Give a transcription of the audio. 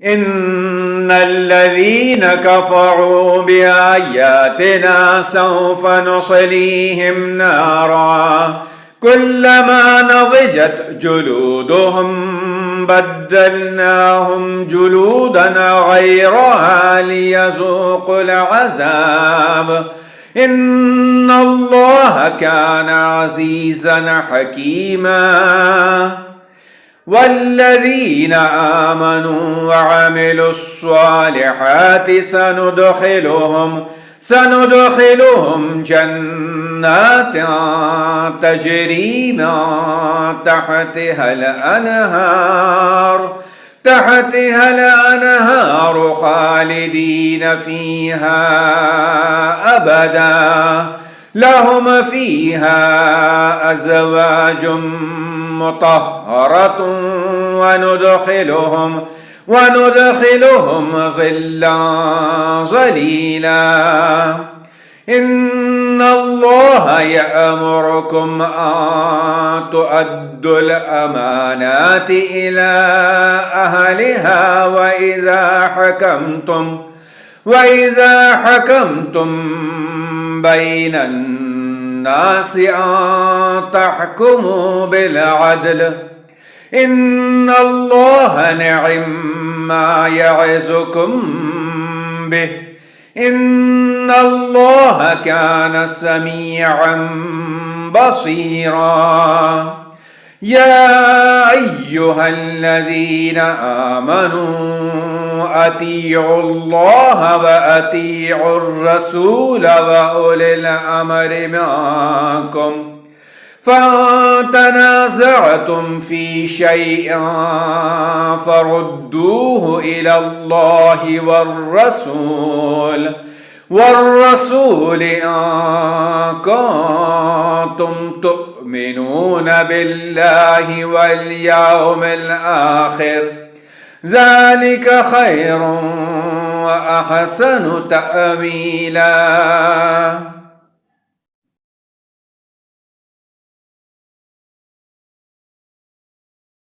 إن الذين كفروا بآياتنا سوف نصليهم نارا كلما نضجت جلودهم بدلناهم جلودا غيرها ليذوقوا العذاب إن الله كان عزيزا حكيما. والذين آمنوا وعملوا الصالحات سندخلهم جنات تجري من تحتها الأنهار خالدين فيها أبدا لهم فيها أزواج مطهرة وندخلهم ظلا ظليلا. إن الله يأمركم أن تؤدوا الأمانات إلى أهلها وإذا حكمتم بين الناس أن تحكموا بالعدل إن الله نعم ما يعظكم به إن الله كان سميعا بصيرا. يا أيها الذين آمنوا أطيعوا الله وأطيعوا الرسول وأولي الأمر منكم فإن تنازعتم في شيء فردوه إلى الله والرسول إن كنتم تؤمنون بالله واليوم الآخر ذلك خير وأحسن تأويلا.